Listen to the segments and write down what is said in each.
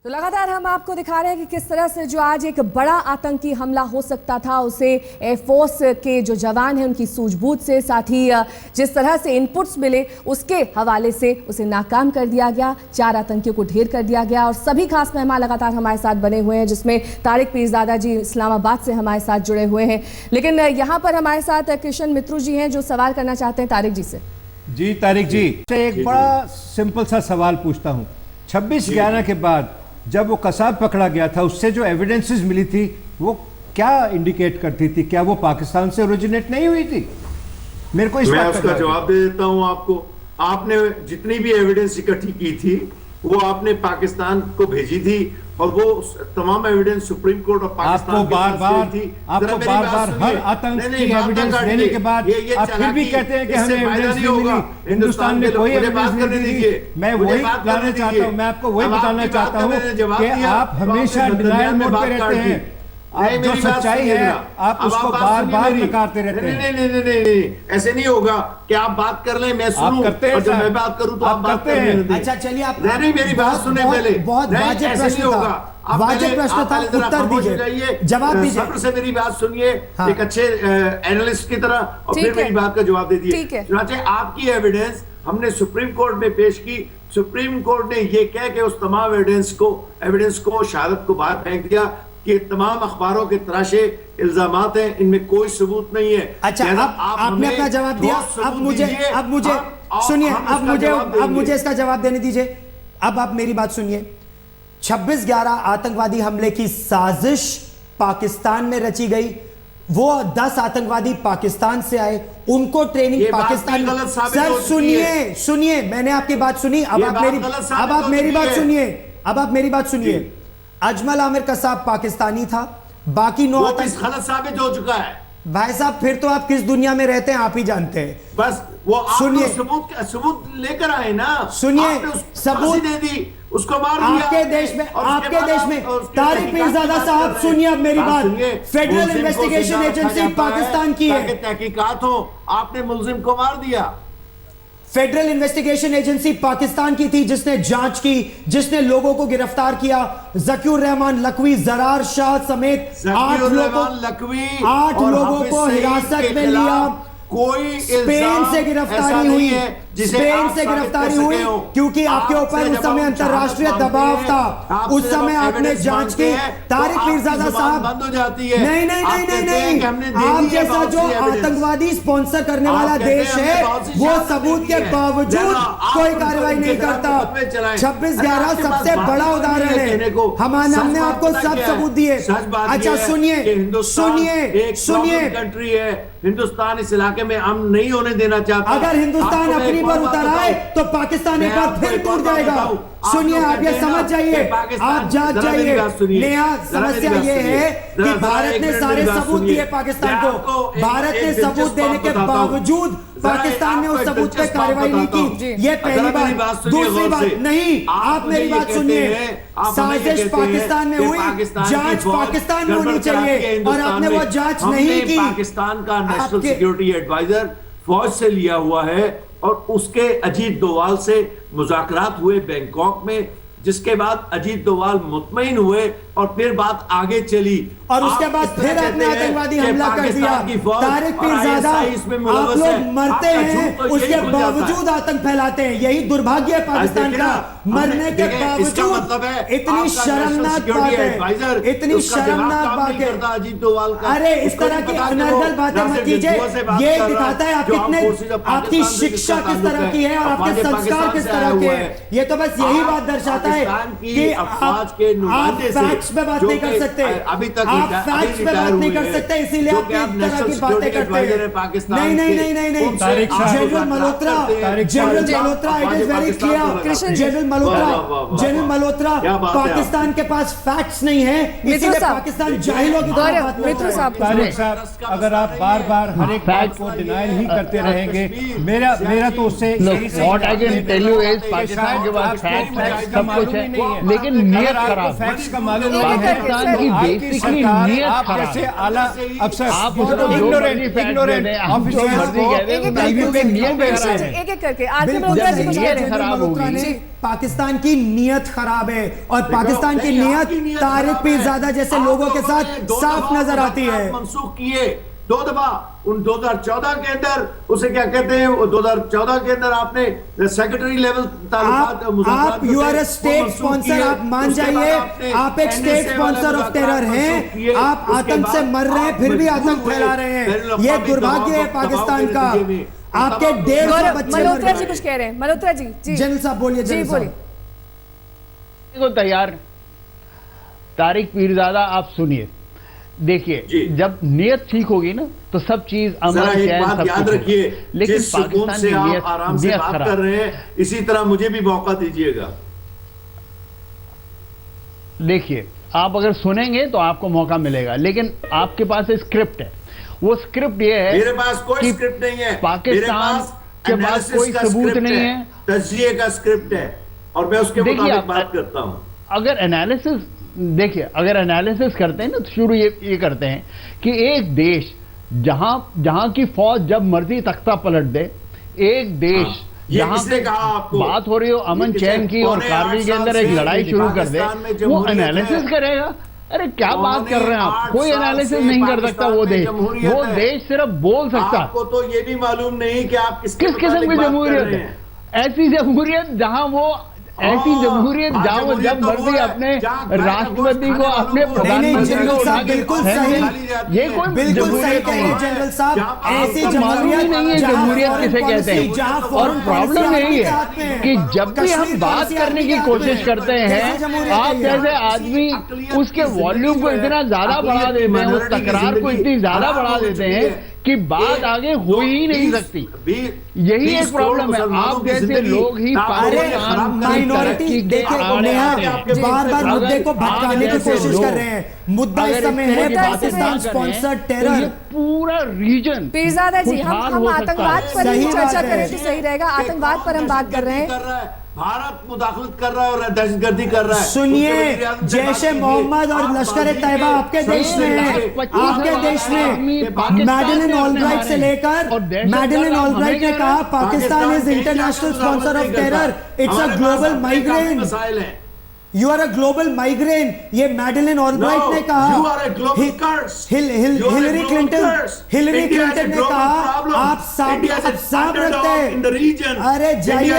तो लगातार हम आपको दिखा रहे हैं कि किस तरह से जो आज एक बड़ा आतंकी हमला हो सकता था उसे एयरफोर्स के जो जवान हैं उनकी सूझबूझ से, साथ ही जिस तरह से इनपुट्स मिले उसके हवाले से उसे नाकाम कर दिया गया। 4 आतंकियों को ढेर कर दिया गया और सभी खास मेहमान लगातार हमारे साथ बने हुए हैं, जिसमें तारिक पीरजादा जी इस्लामाबाद से हमारे साथ जुड़े हुए हैं। लेकिन यहाँ पर हमारे साथ कृष्ण मित्रू जी हैं जो सवाल करना चाहते हैं तारिक जी से। जी तारिक जी, एक बड़ा सिंपल सा सवाल पूछता हूँ। 26/11 के बाद जब वो कसाब पकड़ा गया था उससे जो एविडेंसेस मिली थी वो क्या इंडिकेट करती थी? क्या वो पाकिस्तान से ओरिजिनेट नहीं हुई थी? मेरे को मैं उसका जवाब दे देता हूं आपको। आपने जितनी भी एविडेंस इकट्ठी की थी वो आपने पाकिस्तान को भेजी थी और वो तमाम evidence supreme court of Pakistan आपको बार बार हर आतंक की एविडेंस देने के बाद आप फिर भी कहते हैं कि हमें एविडेंस नहीं मिली, हिंदुस्तान ने कोई एविडेंस नहीं दी। मैं वही बताना चाहता हूं, मैं आपको वही बताना चाहता हूं कि आप हमेशा डिनायल मोड पे रहते हैं। आप जो सच्चाई है आप उसको बार बार नकारते रहते हैं। नहीं, ऐसे नहीं होगा कि आप बात कर लें मैं सुनूं और जब मैं बात करूं तो आप बात करें। अच्छा चलिए, आप नहीं मेरी बात सुने पहले। बहुत वाजिब प्रश्न था, वाजिब प्रश्न था, उत्तर दीजिए, जवाब दीजिए। सब्र से मेरी बात सुनिए एक अच्छे एनालिस्ट की तरह और फिर मेरी बात का जवाब दे दीजिए। चुनांचे आपकी एविडेंस हमने सुप्रीम कोर्ट में पेश की। सुप्रीम कोर्ट ने ये कह के उस तमाम एविडेंस को शहादत को बाहर फेंक दिया कि तमाम अखबारों के तराशे इल्जामात हैं, इनमें कोई सबूत नहीं है। अच्छा, आपने अपना जवाब दिया। अब मुझे सुनिए, अब मुझे इसका जवाब देने दीजिए। अब आप मेरी बात सुनिए। 26/11 आतंकवादी हमले की साजिश पाकिस्तान में रची गई। वो 10 आतंकवादी पाकिस्तान से आए, उनको ट्रेनिंग पाकिस्तान में। सर सुनिए, मैंने आपकी बात सुनी। अब आप मेरी बात सुनिए। अजमल आमिर कसाब पाकिस्तानी था, बाकी 9 गलत साबित हो चुका है। भाई साहब, फिर तो आप किस दुनिया में रहते हैं आप ही जानते हैं। बस वो सुनिए, सबूत लेकर आए ना। सुनिए, सबूत दे दी, उसको मार दिया। आपके देश में तारिक पीरजादा साहब, सुनिए अब मेरी बात। फेडरल इन्वेस्टिगेशन एजेंसी पाकिस्तान की है, तहकीकात हो, आपने मुलजिम को मार दिया। फेडरल इन्वेस्टिगेशन एजेंसी पाकिस्तान की थी जिसने जांच की, जिसने लोगों को गिरफ्तार किया। जकीउर रहमान लकवी, जरार शाह समेत 8 लोगों को हिरासत में लिया। कोई स्पेन से गिरफ्तारी हुई है, स्पेन से गिरफ्तारी हुई क्योंकि आपके ऊपर उस समय अंतरराष्ट्रीय दबाव था। उस समय आपने जांच की। तारिक पीरजादा साहब, बंद हो जाती है। नहीं, आप जैसा जो आतंकवादी स्पॉन्सर करने वाला देश है वो सबूत के बावजूद कोई कार्रवाई नहीं करता। 26/11 सबसे बड़ा उदाहरण है। हमने आपको सब सबूत दिए। अच्छा सुनिए, कंट्री है हिंदुस्तान, इस इलाके में हम नहीं होने देना चाहता। अगर हिंदुस्तान अपनी पर उतर आए तो पाकिस्तान एक बार फिर टूट जाएगा। सुनिए, आप ये समझ जाइए, आप जाग जाइए। नेहा, समस्या ये है कि भारत ने सारे सबूत दिए पाकिस्तान को। भारत ने सबूत देने के बावजूद पाकिस्तान ने उस सबूत पे कार्रवाई नहीं की। ये पहली बात। दूसरी बात, नहीं, आप मेरी बात सुनिए। साजिश पाकिस्तान में हुई, जांच पाकिस्तान में होनी चाहिए और आपने वो जांच नहीं की। पाकिस्तान का नेशनल सिक्योरिटी एडवाइजर फौज से लिया हुआ है और उसके अजीत डोवाल से मुज़ाकरात हुए बैंकॉक में, जिसके बाद अजीत डोवाल मुतमईन हुए और फिर बात आगे चली और उसके बाद फिर आपने आतंकवादी हमला कर दिया। तारिक पीरजादा, आप लोग मरते हैं उसके बावजूद आतंक फैलाते हैं। यही दुर्भाग्य है पाकिस्तान का। मरने के बावजूद इतनी शर्मनाक बात है, इतनी शर्मनाक बात है। अरे इस तरह की अनर्गल बातें मत कीजिए। ये दिखाता है आप कितने, आपकी शिक्षा किस तरह की है और आपके संस्कार किस तरह के हैं। ये तो बस यही बात दर्शाता है कि आप फैक्ट्स पे बात नहीं कर सकते, आप फैक्ट्स पे बात नहीं कर सकते, इसीलिए आप इस तरह की बातें करते हैं। नहीं, general Malhotra, it is very clear. General Malhotra, Pakistan के पास फैक्ट्स नहीं है, इसीलिए पाकिस्तान जाहिलों की तरह बात करता है। तारिक साहब, अगर आप बार बार हर एक बात को डिनाइल ही करते रहेंगे, मेरा तो उससे what I can tell you is Pakistan के पास फैक्ट्स सब कुछ है, लेकिन नियत खराब। फैक्ट्स का मालूम है पाकिस्तान की बेसिकली नियत खराब। जैसे आला अफसर आप उसको इग्नोरेंट ऑफिसर्स को एक-एक करके आजम मल्होत्रा जी कुछ कह रहे हैं। पाकिस्तान की नीयत खराब है और पाकिस्तान की नीयत तारिक पीरजादा जैसे लोगों के साथ साफ नजर आती है। मनसूख किए 2 दफा, उन 2014 के अंदर उसे क्या कहते हैं, 2014 के अंदर आपने सेक्रेटरी लेवल आप you are a state sponsor, आप मान जाइए आप एक स्टेट स्पॉन्सर ऑफ टेरर हैं, आप आतंक से मर रहे हैं फिर भी आतंक फैला रहे हैं, ये दुर्भाग्य है पाकिस्तान का। आपके 150 बच्चे मल्होत्रा जी कुछ कह रहे हैं, मल्होत्रा जी जनरल साहब बोलिए। जनरल साहब को तैयार तारिक पीरजादा आप सुनिए, देखिए जब नीयत ठीक होगी ना तो सब चीज अमन चैन सब याद रखिए, लेकिन जिस सुकून से आप आराम से बात कर रहे हैं इसी तरह मुझे भी मौका दीजिएगा। देखिए आप अगर सुनेंगे तो आपको मौका मिलेगा, लेकिन आपके पास एक स्क्रिप्ट है, वो स्क्रिप्ट ये है, मेरे पास कोई स्क्रिप्ट नहीं है, पाकिस्तान के पास कोई सबूत नहीं है, तज्जिए का स्क्रिप्ट है और मैं उसके मुताबिक बात करता हूं। अगर एनालिसिस देखिए, अगर एनालिसिस करते हैं ना तो शुरू ये करते हैं कि एक देश जहां की फौज जब मर्जी तख्ता पलट दे, एक देश जहां पे बात हो रही हो अमन चैन की और कारगिल के अंदर एक लड़ाई शुरू कर दे, वो एनालिसिस करेगा। अरे क्या बात कर रहे हैं आप, कोई एनालिसिस नहीं कर सकता वो देश सिर्फ बोल सकता। आपको तो ये भी मालूम नहीं कि आप किस किस्म की जमहूरियत है, ऐसी जमहूरियत जहाँ वो ऐसी जमहूरियत जहाँ जब मर्जी अपने राष्ट्रपति को अपने प्रधानमंत्री को उठा के बिल्कुल सही, ये कोई बिल्कुल सही कह रहे हैं जनरल साहब, ऐसी जमहूरियत नहीं है, जमहूरियत किसे कहते हैं। और प्रॉब्लम यही है कि जब भी हम बात करने की कोशिश करते हैं, आप जैसे आदमी उसके वॉल्यूम को इतना ज्यादा बढ़ा देते हैं, उस तकरार को इतनी ज्यादा बढ़ा देते हैं कि बात आगे हो ही नहीं सकती। यही एक प्रॉब्लम है, आप जैसे लोग ही माइनॉरिटी बार बार मुद्दे को भटकाने की कोशिश कर रहे हैं। मुद्दा इस समय है पाकिस्तान स्पॉन्सर्ड टेरर, पूरा रीजन। पीरजादा जी हम आतंकवाद पर ही चर्चा करें तो सही रहेगा, आतंकवाद पर हम बात कर रहे हैं। भारत मुदाखलत कर रहा है और दहशतगर्दी कर रहा है। सुनिए, जैश ए मोहम्मद और लश्कर ए तैयबा आपके देश में है, आपके देश में मैडेलिन ऑलब्राइट से लेकर मैडेलिन ऑलब्राइट ने कहा Pakistan is international sponsor of terror, it's a global migraine, you are a global migraine, ये मैडेलिन ऑलब्राइट ने कहा। हिलरी क्लिंटन ने कहा आप सांप रखते हैं। अरे जाइए,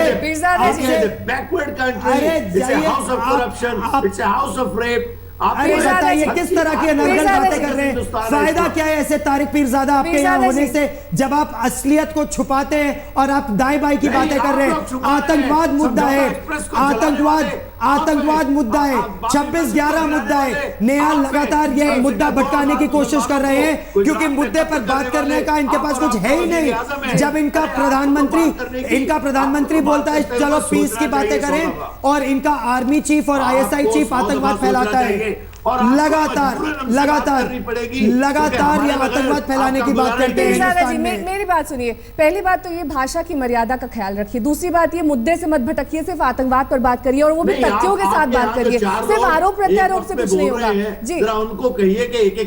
backward country, it's a house of corruption, it's a house of rape. आप बताइए किस तरह की अनर्गल बातें कर रहे हैं, फायदा क्या है ऐसे तारिक पीरजादा आपके यहाँ होने से, जब आप असलियत को छुपाते हैं और आप दाएं बाएं की बातें कर रहे हैं। आतंकवाद मुद्दा है, आतंकवाद मुद्दा है, 26/11 मुद्दा है। नेहा लगातार ये मुद्दा भटकाने की कोशिश कर रहे हैं क्योंकि मुद्दे पर बात करने का इनके पास कुछ है ही नहीं। जब इनका प्रधानमंत्री बोलता है चलो पीस की बातें करें, और इनका आर्मी चीफ और ISI चीफ आतंकवाद फैलाता है। लगातार ये आतंकवाद फैलाने की बात करते हैं। मेरी बात सुनिए, पहली बात तो ये भाषा की मर्यादा का ख्याल रखिए, दूसरी बात ये मुद्दे से मत भटकिए, सिर्फ आतंकवाद पर बात करिए और वो भी तथ्यों के साथ बात करिए, सिर्फ आरोप प्रत्यारोप से कुछ नहीं होगा। जी उनको कहिए कि एक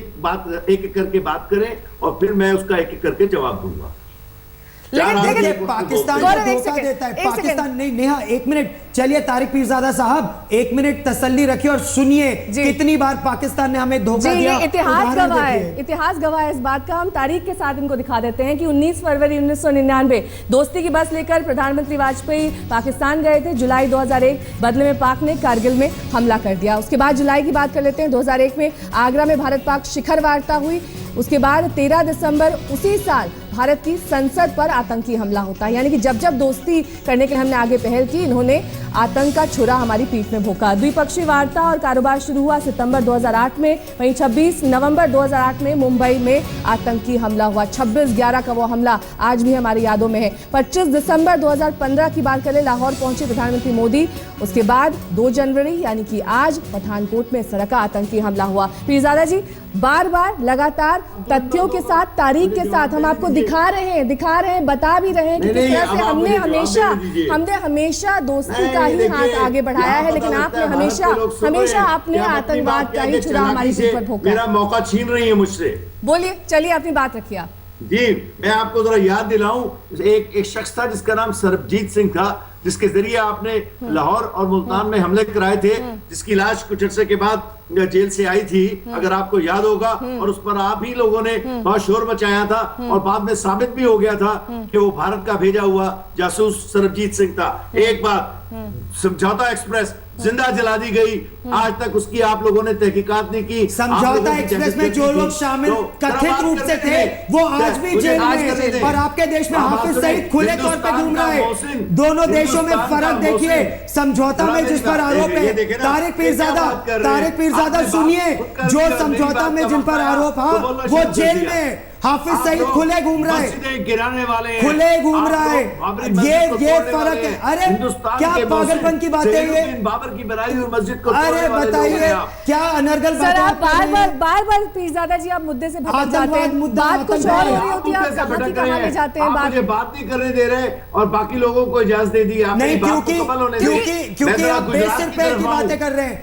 एक करके बात करें और फिर मैं उसका एक एक करके जवाब दूंगा। लेकिन पाकिस्तान धोखा देता है, पाकिस्तान नहीं। नेहा एक मिनट, चलिए तारिक पीरजादा साहब एक मिनट तसल्ली रखिए और सुनिए कितनी बार पाकिस्तान ने हमें धोखा दिया। इतिहास गवाह है इस बात का। हम तारीख के साथ इनको दिखा देते हैं कि 19 फरवरी 1999 दोस्ती की बस लेकर प्रधानमंत्री वाजपेयी पाकिस्तान गए थे। जुलाई 2001 बदले में पाक ने कारगिल में हमला कर दिया। उसके बाद जुलाई की बात कर लेते हैं, 2001 में आगरा में भारत पाक शिखर वार्ता हुई। उसके बाद 13 दिसंबर उसी साल भारत की संसद पर आतंकी हमला होता है। यानी कि जब जब दोस्ती करने के लिए हमने आगे पहल की, इन्होंने आतंक का छुरा हमारी पीठ में भोंका। द्विपक्षीय वार्ता और कारोबार शुरू हुआ सितंबर 2008 में। वहीं 26 नवंबर 2008 में मुंबई में आतंकी हमला हुआ। 26/11 का वो हमला आज भी हमारी यादों में है। 25 दिसंबर 2015 की बात करें, लाहौर पहुंचे प्रधानमंत्री मोदी। उसके बाद 2 जनवरी यानी कि आज पठानकोट में सड़क आतंकी हमला हुआ। पीरजादा जी बार बार लगातार तथ्यों के साथ, तारीख के साथ हम आपको दिखा रहे हैं, बता भी रहे हैं कि किस तरह से हमने हमेशा दोस्ती का ही हाथ आगे बढ़ाया है, लेकिन आपने हमेशा आपने आतंकवाद का ही छुरा हमारी पीठ पर भोंका। मेरा मौका छीन रही है मुझसे। बोलिए, चलिए अपनी बात रखिए आप। जी मैं आपको जरा याद दिलाऊं, एक शख्स था जिसका नाम सरबजीत सिंह था, जिसके जरिए आपने लाहौर और मुल्तान में हमले कराए थे, जिसकी लाश कुछ अरसे के बाद जेल से आई थी, अगर आपको याद होगा, और उस पर आप ही लोगों ने बहुत शोर मचाया था, और बाद में साबित भी हो गया था कि वो भारत का भेजा हुआ जासूस सरबजीत सिंह था। एक बात, समझौता एक्सप्रेस जिंदा जला दी गई, आज तक उसकी आप लोगों ने तहकीकात नहीं की। समझौता एक्सप्रेस में जो लोग शामिल कथित रूप से थे वो आज भी जेल में, और आपके देश में हाफिज सईद खुले तौर पे घूम रहा है। दोनों देशों में फर्क देखिए। समझौता में जिस पर आरोप है तारिक पीरजादा सुनिए, जो समझौता में जिन पर आरोप है वो जेल में, हाफिज सईद खुले घूम रहा है, गिराने वाले खुले घूम रहा है। ये फर्क है। अरे क्या पागलपन की बातें ये, बाबर की बनाई हुई मस्जिद को, अरे बताइए क्या अनर्गल सर, आप बार पीरजादा जी आप मुद्दे से भटक जाते हैं, बात कुछ और हो रही होती है, आप कहां की कहां ले जाते हैं। मुझे बात नहीं करने दे रहे और बाकी लोगों को इजाजत दे दी आपने। नहीं, क्योंकि आप बेसिर पैर की बातें कर रहे हैं।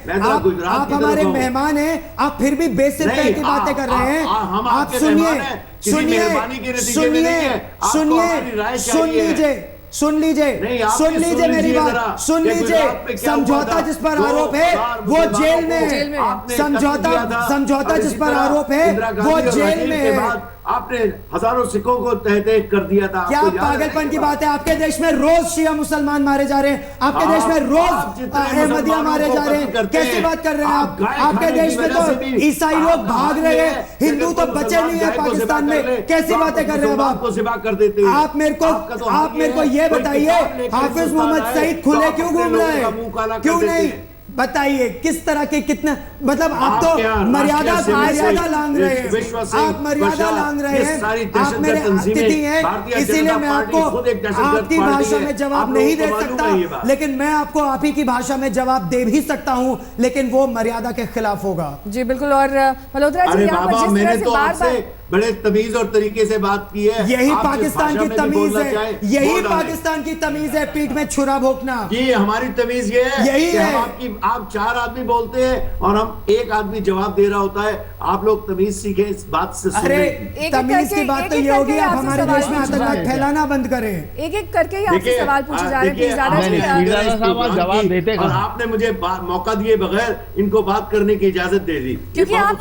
आप हमारे मेहमान हैं, आप फिर भी बेसिर पैर की बातें कर रहे हैं। आप सुनिए सुन लीजिए मेरी बात, सुन लीजिए। समझौता जिस पर आरोप है वो जेल में, समझौता जिस पर आरोप है वो जेल में है। आपने हजारों सिखों को तहत कर दिया था। क्या पागलपन की बात है। आपके देश में रोज शिया मुसलमान मारे जा रहे हैं, आपके देश में रोज अहमदिया मारे जा रहे हैं। कैसी बात कर रहे हैं आप? आपके देश में तो ईसाई लोग भाग रहे हैं, हिंदू तो बचे नहीं है पाकिस्तान में। कैसी बातें कर रहे हैं आप? आप मेरे को ये बताइए, हाफिज मोहम्मद सईद खुले क्यों घूम रहा है? क्यों नहीं बताइए? किस तरह के कितने, मतलब आप तो मर्यादा लांघ रहे हैं, आप मर्यादा लांघ रहे हैं। आप मेरे अतिथि हैं, इसीलिए मैं आपको आपकी भाषा में जवाब नहीं दे सकता, लेकिन मैं आपको आप ही की भाषा में जवाब दे भी सकता हूं, लेकिन वो मर्यादा के खिलाफ होगा। जी बिल्कुल। और मल्होत्रा जी, यहाँ पर जिस तरह से बार-बार बड़े तमीज और तरीके से बात की है, यही पाकिस्तान की तमीज है, यही पाकिस्तान की तमीज है, पीठ में छुरा भोंकना। जी हमारी तमीज ये है, यही है। आप चार आदमी बोलते हैं और हम एक आदमी जवाब दे रहा होता है। आप लोग तमीज सीखें इस बात से। अरे तमीज की बात तो ये होगी, आप हमारे देश में आतंकवाद फैलाना बंद करें। एक करके ही आपसे सवाल पूछे जा रहे हैं पीरजादा जी, जवाब देते, और आपने मुझे मौका दिए बगैर इनको बात करने की इजाजत दे दी। क्योंकि आप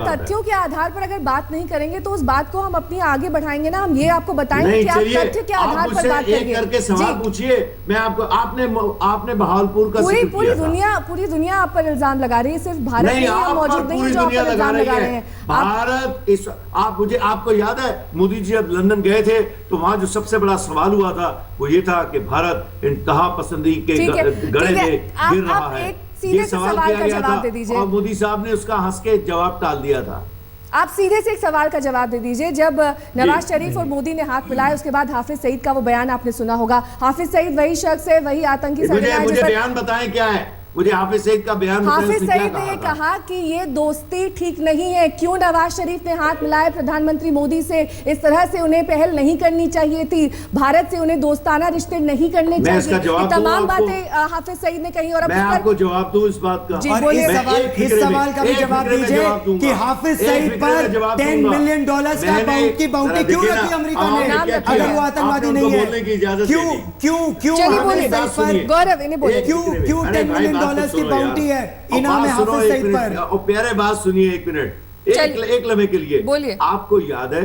तथ्यों के आधार पर अगर बात नहीं करेंगे तो उस बात को हम अपनी आगे बढ़ाएंगे ना। हम ये आपको बताएंगे कि आप तथ्य के आधार पर बात करेंगे। करके सवाल पूछिए, मैं आपको, आपने बहावलपुर का पूरी दुनिया आप पर इल्जाम लगा रही है, सिर्फ भारत में मौजूद नहीं है जो आप पर इल्जाम लगा रहे हैं। भारत इस आपको याद है मोदी जी जब लंदन गए थे तो वहां जो सबसे बड़ा सवाल हुआ था वो ये था कि भारत इंतहा पसंदी के गड़े में गिर रहा है। ये सवाल किया गया था और मोदी साहब ने उसका हंस के जवाब टाल दिया था। आप सीधे से एक सवाल का जवाब दे दीजिए। जब नवाज शरीफ और मोदी ने हाथ मिलाए उसके बाद हाफिज सईद का वो बयान आपने सुना होगा। हाफिज सईद वही शख्स है, वही आतंकी मुझे बयान बताएं क्या है, मुझे हाफिज सईद का बयान। हाफिज सईद ने कहा कि ये दोस्ती ठीक नहीं है। क्यों नवाज शरीफ ने हाथ मिलाए प्रधानमंत्री मोदी से? इस तरह से उन्हें पहल नहीं करनी चाहिए थी, भारत से उन्हें दोस्ताना रिश्ते नहीं करने चाहिए। तमाम बातें हाफिज सईद ने कही। और मैं आपको जवाब दूं इस बात का। इस सवाल का भी जवाब दीजिए कि हाफिज सईद पर $10 मिलियन की बाउंटी क्यों रखी अमेरिका ने, अगर वो आतंकवादी नहीं है? क्यों गौरव इन्हें बोले क्यों $10 मिलियन की बाउंटी है इनाम है हाफिज सईद पर? और प्यारे बात सुनिए, एक मिनट, एक लम्हे के लिए बोलिए। आपको याद है,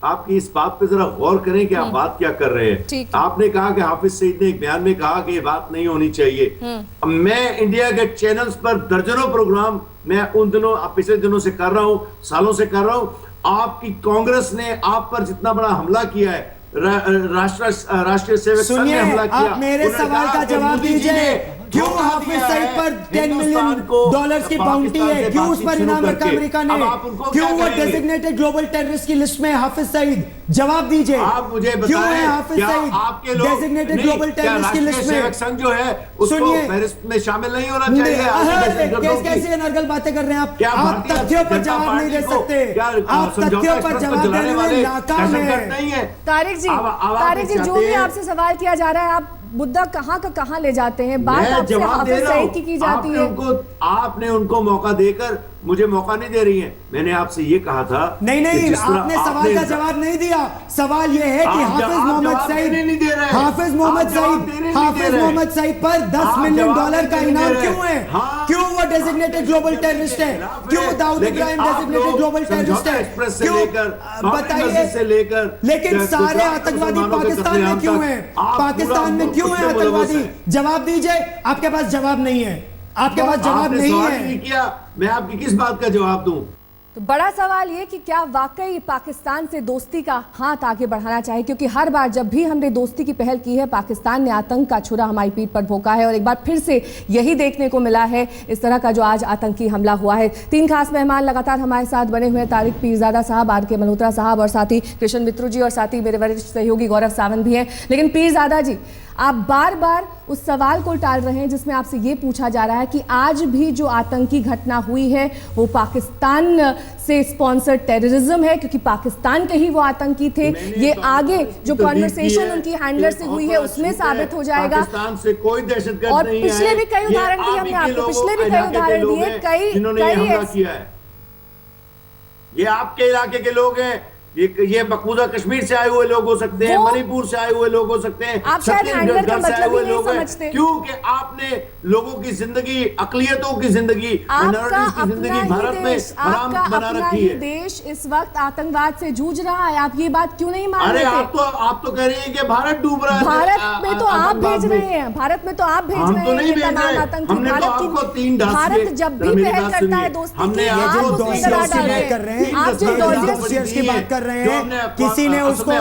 आपकी इस बात पे जरा गौर करें कि आप बात क्या कर रहे हैं। आपने कहा कि हाफिज सईद ने एक बयान में कहा कि ये बात नहीं होनी चाहिए। मैं इंडिया के चैनल्स पर दर्जनों प्रोग्राम मैं उन दिनों पिछले दिनों से कर रहा हूं, सालों से कर रहा हूं। आपकी कांग्रेस ने आप पर जितना बड़ा हमला किया है, राष्ट्रीय सेवक संघ ने हमला किया। आप मेरे सवाल का जवाब दीजिए। क्यों हाफिज सईद पर $10 मिलियन की बाउंटी है? क्यों उस पर इनाम रखा अमेरिका ने? क्यों वो डेजिग्नेटेड ग्लोबल टेररिस्ट की लिस्ट में हाफिज सईद? जवाब दीजिए। आप मुझे बताएं, क्यों है हाफिज सईद आपके लोग डेजिग्नेटेड ग्लोबल टेररिस्ट की लिस्ट में? संघ जो है उसको फहरिस्त में शामिल नहीं होना चाहिए। कैसी अनर्गल बातें कर रहे हैं आप? आप तथ्यों पर जवाब नहीं दे सकते, आप तथ्यों पर जवाब देने में नाकाम है। तारिक जी जो भी आपसे सवाल किया जा रहा है आप मुद्दा कहां का कहां ले जाते हैं? बात आपसे हाफिज सईद की जाती है। आपने उनको मौका देकर मुझे मौका नहीं दे रही हैं। मैंने आपसे ये कहा था नहीं आपने सवाल का जवाब नहीं दिया। सवाल ये है कि हाफिज मोहम्मद सईद पर $10 मिलियन का इनाम क्यों है? क्यों वो डेजिग्नेटेड ग्लोबल टेररिस्ट है? क्यों Dawood Ibrahim designated global terrorist है? क्यों बताइए। लेकिन सारे आतंकवादी पाकिस्तान में क्यों हैं? पाकिस्तान में क्यों है आतंकवादी? जवाब दीजिए। आपके पास जवाब नहीं है, आपके पास जवाब नहीं है। किया, मैं आपकी किस बात का जवाब दूं? तो बड़ा सवाल ये कि क्या वाकई पाकिस्तान से दोस्ती का हाथ आगे बढ़ाना चाहिए, क्योंकि हर बार जब भी हमने दोस्ती की पहल की है पाकिस्तान ने आतंक का छुरा हमारी पीठ पर भोंका है, और एक बार फिर से यही देखने को मिला है इस तरह का जो आज आतंकी हमला हुआ है। 3 खास मेहमान लगातार हमारे साथ बने हुए हैं, तारिक पीरजादा साहब, आर.के. मल्होत्रा साहब और साथ ही कृष्ण मित्रू जी, और साथ ही मेरे वरिष्ठ सहयोगी गौरव सावंत भी हैं। लेकिन पीरजादा जी, आप बार बार उस सवाल को टाल रहे हैं जिसमें आपसे ये पूछा जा रहा है कि आज भी जो आतंकी घटना हुई है वो पाकिस्तान से स्पॉन्सर्ड टेररिज्म है, क्योंकि पाकिस्तान के ही वो आतंकी थे। ये आगे जो कॉन्वर्सेशन उनकी हैंडलर से हुई है उसमें साबित हो जाएगा। पाकिस्तान से कोई दहशतगर्द और नहीं पिछले भी कई उदाहरण दिए हमने आपको, पिछले भी कई उदाहरण दिए, कई किया है। ये आपके इलाके के लोग हैं, ये मकबूजा कश्मीर से आए हुए लोग हो सकते हैं, मणिपुर से आए हुए लोग हो सकते हैं, आप शायद हैंडलर का मतलब ही नहीं समझते। क्योंकि आपने लोगों की जिंदगी, अकलियतों की जिंदगी, मिनॉरिटीज की जिंदगी भारत में हराम बना रखी है। देश इस वक्त आतंकवाद से जूझ रहा है, आप ये बात क्यों नहीं मान रहे? अरे आप तो कह रही हैं कि भारत डूब रहा है। भारत में तो आप भेज रहे हैं, भारत में तो आप भेज रहे हैं ये तमाम आतंकी। भारत जब भी पहल करता है दोस्ती की, आप जो डॉसियर्स की बात कर रहे हैं, किसी ने उसको,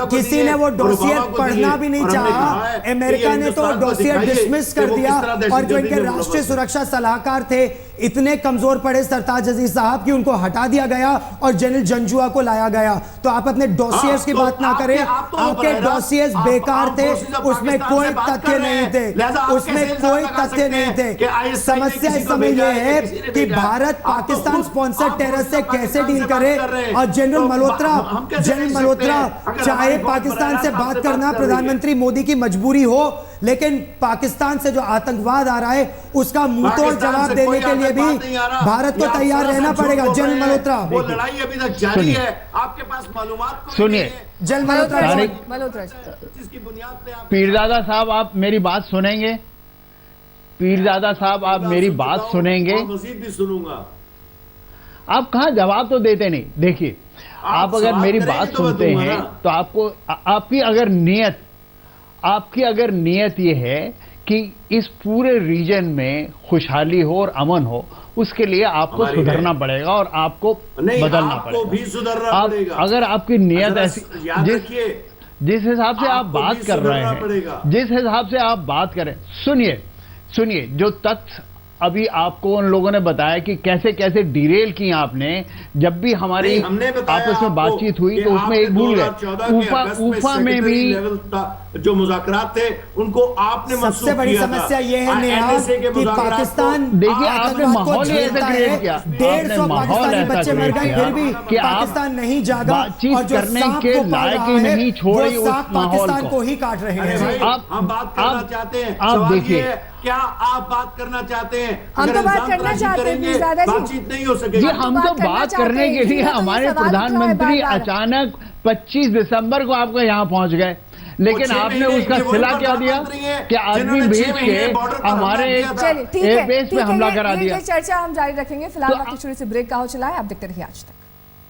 किसी ने वो डॉसियर पढ़ना भी नहीं चाहा। अमेरिका ने तो डॉसियर डिसमिस कर दिया, और जो इनके राष्ट्रीय सुरक्षा सलाहकार थे इतने कमजोर पड़े सरताज अजीज साहब कि उनको हटा दिया गया और जनरल जंजुआ को लाया गया। तो आप अपने डॉसियर्स की बात ना करें, आपके डॉसियर्स बेकार थे, उसमें कोई तथ्य नहीं थे, उसमें कोई तथ्य नहीं थे। समस्या इस समय यह है कि भारत पाकिस्तान स्पॉन्सर्ड टेरर से कैसे डील करे। और जनरल मल्होत्रा चाहे पाकिस्तान से बात करना प्रधानमंत्री मोदी की मजबूरी हो, लेकिन पाकिस्तान से जो आतंकवाद आ रहा है उसका मुंहतोड़ जवाब देने के लिए भी भारत को तैयार रहना पड़ेगा। जनरल मल्होत्रा, वो लड़ाई अभी तक जारी है, आपके पास मालूमात सुनिए। जनरल मल्होत्रा, जिसकी बुनियाद पे पीरजादा साहब आप मेरी बात सुनेंगे? पीरजादा साहब आप मेरी बात सुनेंगे? मजीद भी सुनूंगा। आप कहां जवाब तो देते नहीं। देखिए, आप अगर मेरी बात सुनते हैं तो आपको, आपकी अगर नियत ये है कि इस पूरे रीजन में खुशहाली हो और अमन हो, उसके लिए आपको सुधरना पड़ेगा और आपको बदलना पड़ेगा। भी सुधरना पड़ेगा। अगर आपकी नियत ऐसी, जिस हिसाब से आप बात कर रहे हैं, जिस हिसाब से आप बात करें, सुनिए जो तथ्य अभी आपको उन लोगों ने बताया कि कैसे कैसे डिरेल की आपने, जब भी हमारी आपस में बातचीत हुई तो उसमें एक भूल गए, ऊफा में भी जो मुज़ाकरात थे उनको आपने सबसे बड़ी समस्या ये है नेहा कि पाकिस्तान, देखिए आपने माहौल ऐसे क्रिएट किया, 150 पाकिस्तानी बच्चे मर गए, फिर भी पाकिस्तान नहीं जागा बातचीत करने के लायक ही नहीं छोड़ी उस पाकिस्तान को ही काट रहे हैं। हम बात करना चाहते हैं, आप देखिए, क्या आप बात करना चाहते हैं? हम तो बात करना चाहते हैं, बातचीत नहीं हो सकेगी। हम तो बात करने के लिए हमारे प्रधानमंत्री अचानक 25 दिसंबर को आपको यहाँ पहुंच गए, लेकिन आपने उसका सिला क्या दिया कि आदमी भेज के हमारे एयरबेस पे हमला करा दिया। चर्चा हम जारी रखेंगे, फिलहाल वक्त शुरू से ब्रेक का हो चला है। आप देखते रहिए आज तक।